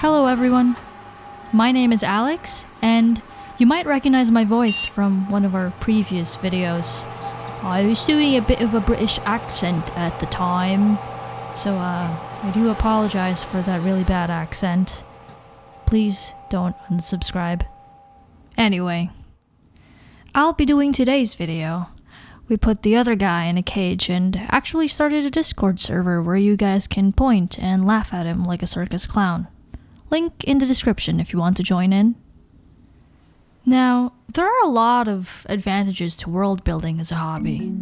Hello everyone, my name is Alex, and you might recognize my voice from one of our previous videos. I was doing a bit of a British accent at the time, so I do apologize for that really bad accent. Please don't unsubscribe. Anyway, I'll be doing today's video. We put the other guy in a cage and actually started a Discord server where you guys can point and laugh at him like a circus clown. Link in the description if you want to join in. Now, there are a lot of advantages to world building as a hobby.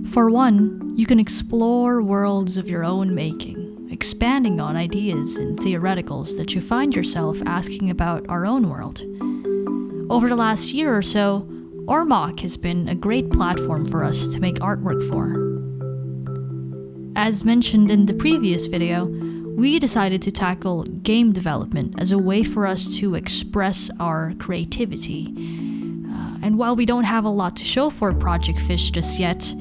For one, you can explore worlds of your own making, expanding on ideas and theoreticals that you find yourself asking about our own world. Over the last year or so, Ormoc has been a great platform for us to make artwork for. As mentioned in the previous video, we decided to tackle game development as a way for us to express our creativity. And while we don't have a lot to show for Project Fish just yet,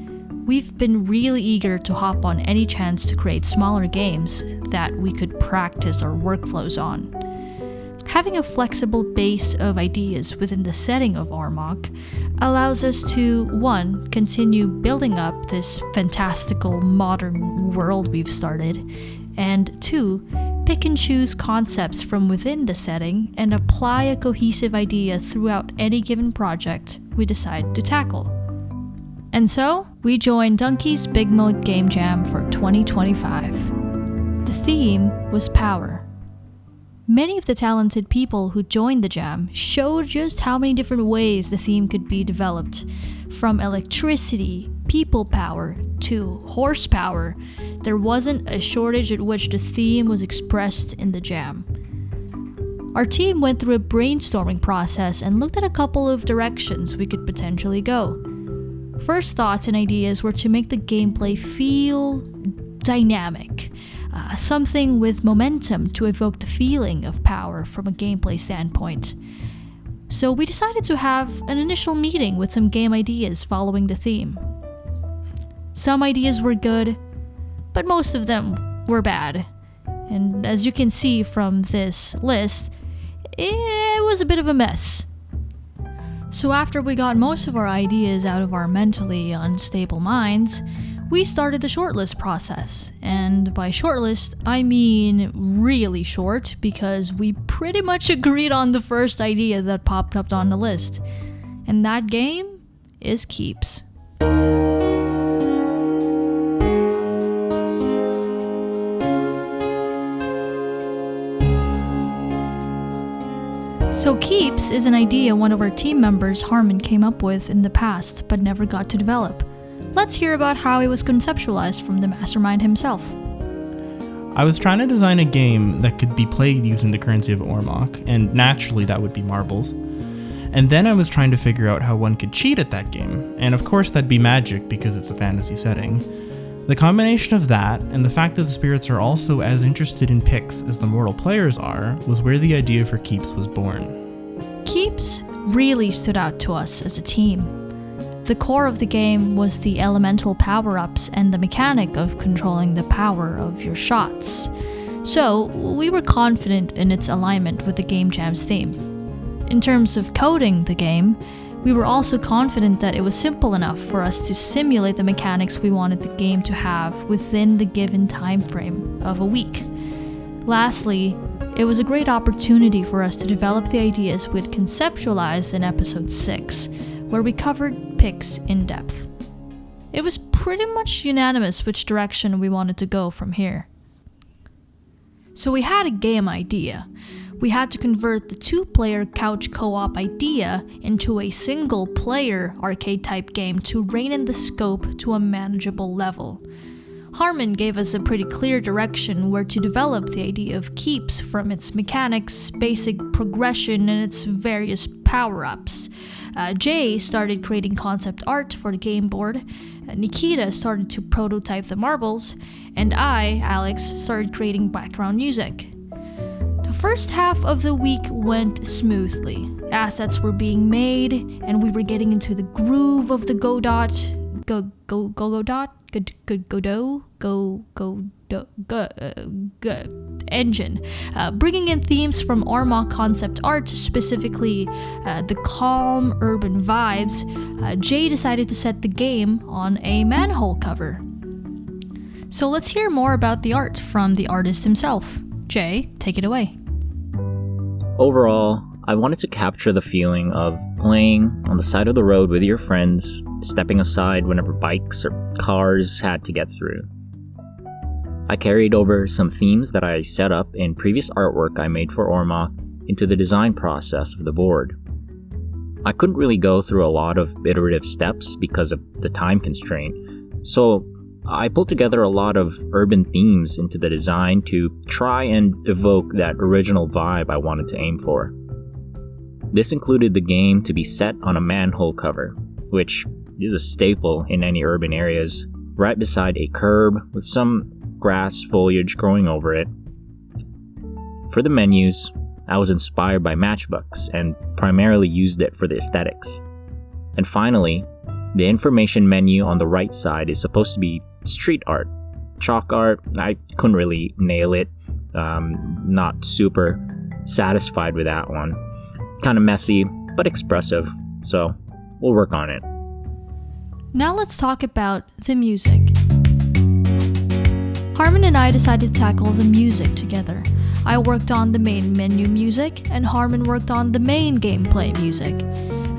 we've been really eager to hop on any chance to create smaller games that we could practice our workflows on. Having a flexible base of ideas within the setting of Ormoc allows us to, 1, continue building up this fantastical modern world we've started, and 2, pick and choose concepts from within the setting and apply a cohesive idea throughout any given project we decide to tackle. And so, we joined Dunkey's Big Mode Game Jam for 2025. The theme was power. Many of the talented people who joined the jam showed just how many different ways the theme could be developed, from electricity, people power, to horsepower. There wasn't a shortage at which the theme was expressed in the jam. Our team went through a brainstorming process and looked at a couple of directions we could potentially go. First thoughts and ideas were to make the gameplay feel dynamic. Something with momentum to evoke the feeling of power from a gameplay standpoint. So we decided to have an initial meeting with some game ideas following the theme. Some ideas were good, but most of them were bad. And as you can see from this list, it was a bit of a mess. So after we got most of our ideas out of our mentally unstable minds, we started the shortlist process. And by shortlist, I mean really short, because we pretty much agreed on the first idea that popped up on the list. And that game is Keeps. So Keeps is an idea one of our team members, Harmon, came up with in the past but never got to develop. Let's hear about how it was conceptualized from the mastermind himself. I was trying to design a game that could be played using the currency of Ormoc, and naturally that would be marbles. And then I was trying to figure out how one could cheat at that game, and of course that'd be magic because it's a fantasy setting. The combination of that, and the fact that the spirits are also as interested in picks as the mortal players are, was where the idea for Keeps was born. Keeps really stood out to us as a team. The core of the game was the elemental power-ups and the mechanic of controlling the power of your shots. So, we were confident in its alignment with the Game Jam's theme. In terms of coding the game, we were also confident that it was simple enough for us to simulate the mechanics we wanted the game to have within the given time frame of a week. Lastly, it was a great opportunity for us to develop the ideas we'd conceptualized in episode 6, where we covered picks in depth. It was pretty much unanimous which direction we wanted to go from here. So we had a game idea. We had to convert the 2-player couch co-op idea into a single-player arcade-type game to rein in the scope to a manageable level. Harmon gave us a pretty clear direction where to develop the idea of Keeps, from its mechanics, basic progression, and its various power-ups. Jay started creating concept art for the game board, Nikita started to prototype the marbles, and I, Alex, started creating background music. The first half of the week went smoothly. Assets were being made, and we were getting into the groove of the Godot, engine. Bringing in themes from Ormoc concept art, specifically the calm urban vibes, Jay decided to set the game on a manhole cover. So let's hear more about the art from the artist himself. Jay, take it away. Overall, I wanted to capture the feeling of playing on the side of the road with your friends, stepping aside whenever bikes or cars had to get through. I carried over some themes that I set up in previous artwork I made for Ormoc into the design process of the board. I couldn't really go through a lot of iterative steps because of the time constraint, so I pulled together a lot of urban themes into the design to try and evoke that original vibe I wanted to aim for. This included the game to be set on a manhole cover, which is a staple in any urban areas, right beside a curb with some grass foliage growing over it. For the menus, I was inspired by Matchbox and primarily used it for the aesthetics. And finally, the information menu on the right side is supposed to be street art. Chalk art, I couldn't really nail it. Not super satisfied with that one. Kind of messy, but expressive, so we'll work on it. Now let's talk about the music. Harmon and I decided to tackle the music together. I worked on the main menu music, and Harmon worked on the main gameplay music.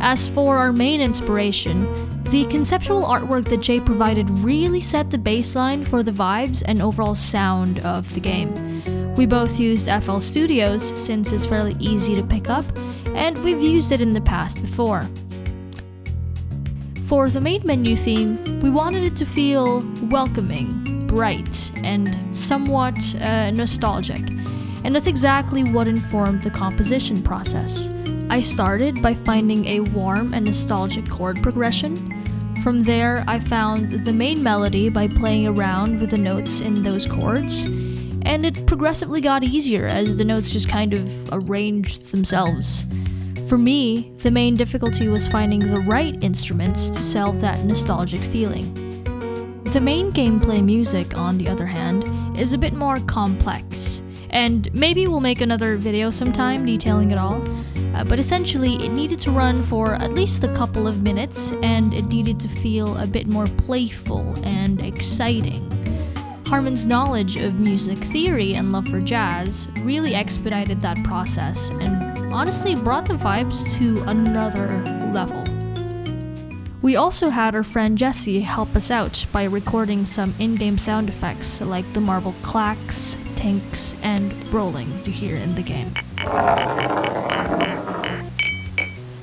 As for our main inspiration, the conceptual artwork that Jay provided really set the baseline for the vibes and overall sound of the game. We both used FL Studios since it's fairly easy to pick up, and we've used it in the past before. For the main menu theme, we wanted it to feel welcoming, bright, and somewhat nostalgic. And that's exactly what informed the composition process. I started by finding a warm and nostalgic chord progression. From there, I found the main melody by playing around with the notes in those chords, and it progressively got easier as the notes just kind of arranged themselves. For me, the main difficulty was finding the right instruments to sell that nostalgic feeling. The main gameplay music, on the other hand, is a bit more complex, and maybe we'll make another video sometime detailing it all, but essentially it needed to run for at least a couple of minutes, and it needed to feel a bit more playful and exciting. Harmon's knowledge of music theory and love for jazz really expedited that process and honestly brought the vibes to another level. We also had our friend Jesse help us out by recording some in-game sound effects like the marble clacks, tinks, and rolling you hear in the game.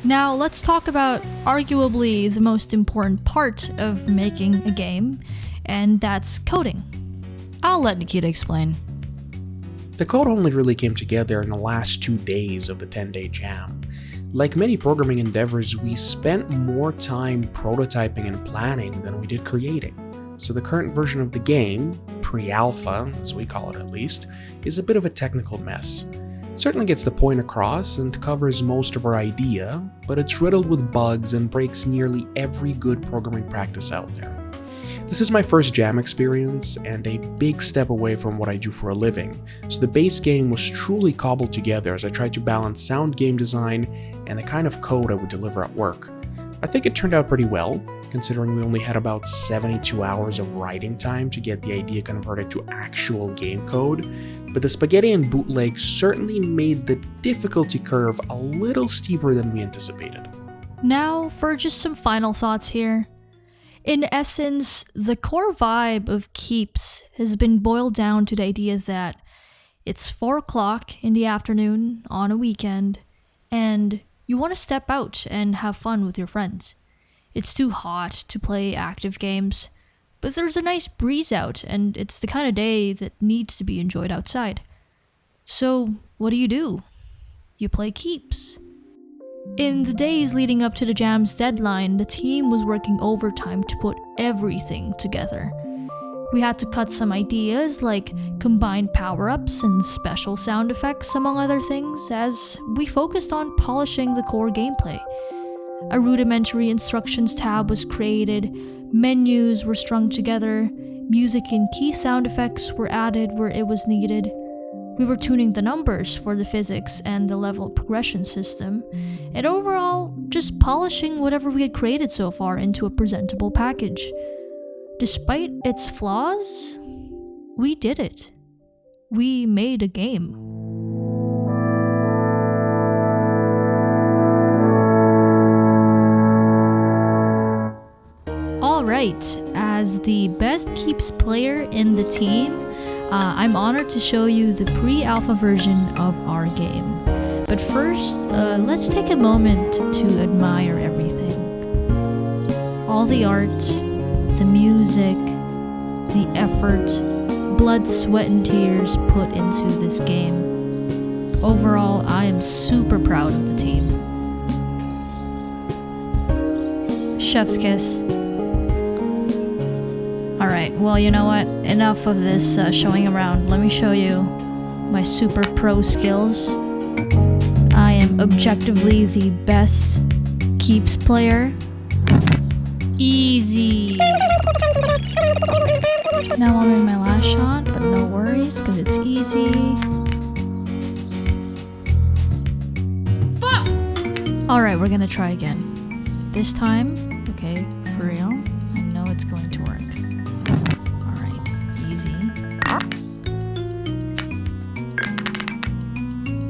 Now let's talk about arguably the most important part of making a game, and that's coding. I'll let Nikita explain. The code only really came together in the last 2 days of the 10-day jam. Like many programming endeavors, we spent more time prototyping and planning than we did creating. So the current version of the game, pre-alpha, as we call it at least, is a bit of a technical mess. It certainly gets the point across and covers most of our idea, but it's riddled with bugs and breaks nearly every good programming practice out there. This is my first jam experience and a big step away from what I do for a living, so the base game was truly cobbled together as I tried to balance sound game design and the kind of code I would deliver at work. I think it turned out pretty well, considering we only had about 72 hours of writing time to get the idea converted to actual game code, but the spaghetti and bootleg certainly made the difficulty curve a little steeper than we anticipated. Now for just some final thoughts here. In essence, the core vibe of Keeps has been boiled down to the idea that it's 4 o'clock in the afternoon on a weekend, and you want to step out and have fun with your friends. It's too hot to play active games, but there's a nice breeze out, and it's the kind of day that needs to be enjoyed outside. So, what do? You play Keeps. In the days leading up to the jam's deadline, the team was working overtime to put everything together. We had to cut some ideas like combined power-ups and special sound effects, among other things, as we focused on polishing the core gameplay. A rudimentary instructions tab was created, menus were strung together, music and key sound effects were added where it was needed. We were tuning the numbers for the physics and the level progression system, and overall, just polishing whatever we had created so far into a presentable package. Despite its flaws, we did it. We made a game. Alright, as the best keeps player in the team, I'm honored to show you the pre-alpha version of our game. But first, let's take a moment to admire everything. All the art, the music, the effort, blood, sweat, and tears put into this game. Overall, I am super proud of the team. Chef's kiss. Alright, well, you know what? Enough of this showing around. Let me show you my super pro skills. I am objectively the best keeps player. Easy. Now I'm in my last shot, but no worries, because it's easy. Fuck! Alright, we're gonna try again. This time, okay, for real, I know it's going to work. Alright, easy.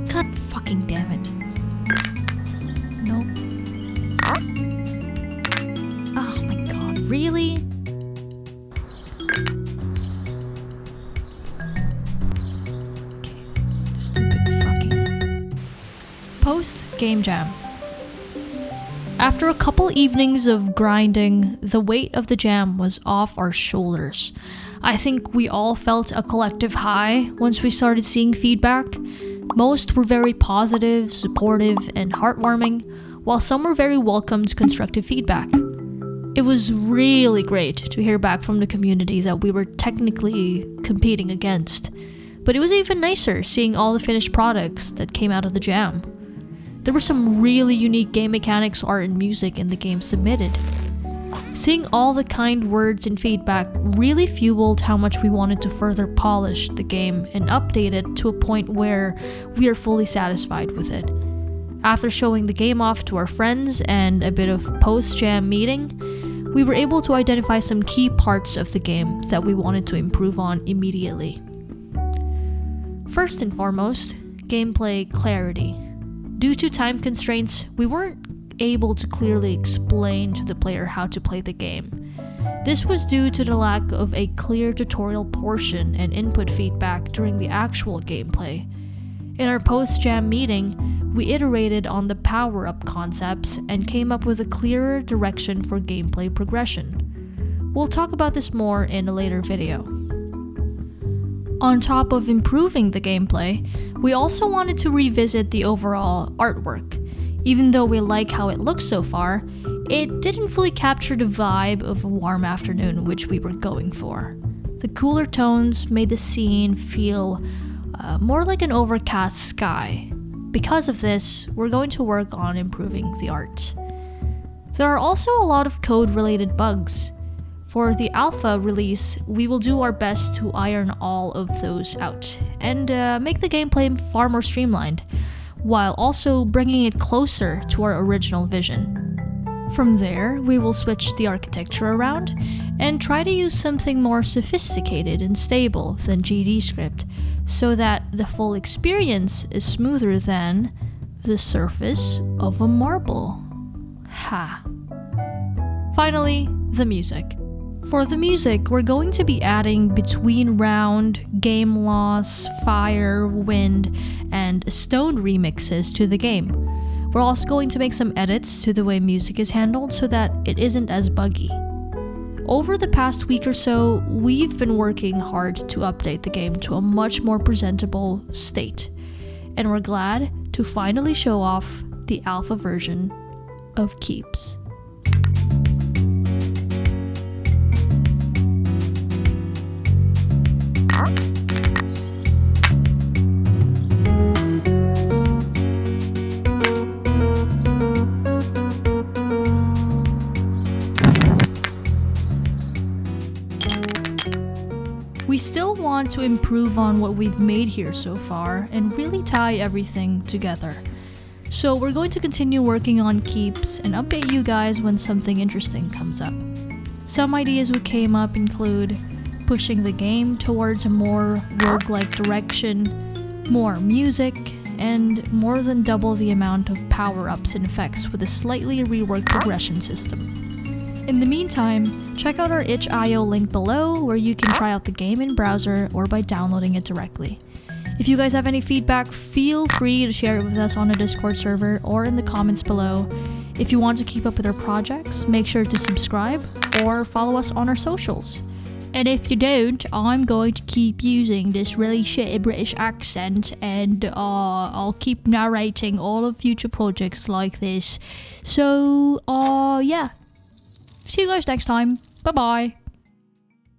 God fucking damn it. Nope. Oh my god, really? Stupid fucking. Post Game Jam. After a couple evenings of grinding, the weight of the jam was off our shoulders. I think we all felt a collective high once we started seeing feedback. Most were very positive, supportive, and heartwarming, while some were very welcomed constructive feedback. It was really great to hear back from the community that we were technically competing against. But it was even nicer seeing all the finished products that came out of the jam. There were some really unique game mechanics, art, and music in the game submitted. Seeing all the kind words and feedback really fueled how much we wanted to further polish the game and update it to a point where we are fully satisfied with it. After showing the game off to our friends and a bit of post-jam meeting, we were able to identify some key parts of the game that we wanted to improve on immediately. First and foremost, gameplay clarity. Due to time constraints, we weren't able to clearly explain to the player how to play the game. This was due to the lack of a clear tutorial portion and input feedback during the actual gameplay. In our post-jam meeting, we iterated on the power-up concepts and came up with a clearer direction for gameplay progression. We'll talk about this more in a later video. On top of improving the gameplay, we also wanted to revisit the overall artwork. Even though we like how it looks so far, it didn't fully capture the vibe of a warm afternoon which we were going for. The cooler tones made the scene feel more like an overcast sky. Because of this, we're going to work on improving the art. There are also a lot of code-related bugs. For the alpha release, we will do our best to iron all of those out and make the gameplay far more streamlined, while also bringing it closer to our original vision. From there, we will switch the architecture around and try to use something more sophisticated and stable than GDScript, so that the full experience is smoother than the surface of a marble. Ha! Finally, the music. For the music, we're going to be adding between round, game loss, fire, wind, and stone remixes to the game. We're also going to make some edits to the way music is handled so that it isn't as buggy. Over the past week or so, we've been working hard to update the game to a much more presentable state, and we're glad to finally show off the alpha version of Keeps. We still want want to improve on what we've made here so far and really tie everything together. So we're going to continue working on keeps and update you guys when something interesting comes up. Some ideas we came up include pushing the game towards a more roguelike direction, more music, and more than double the amount of power-ups and effects with a slightly reworked progression system. In the meantime, check out our itch.io link below where you can try out the game in browser or by downloading it directly. If you guys have any feedback, feel free to share it with us on a Discord server or in the comments below. If you want to keep up with our projects, make sure to subscribe or follow us on our socials. And if you don't, I'm going to keep using this really shitty British accent and I'll keep narrating all of future projects like this. So, yeah. See you guys next time. Bye-bye.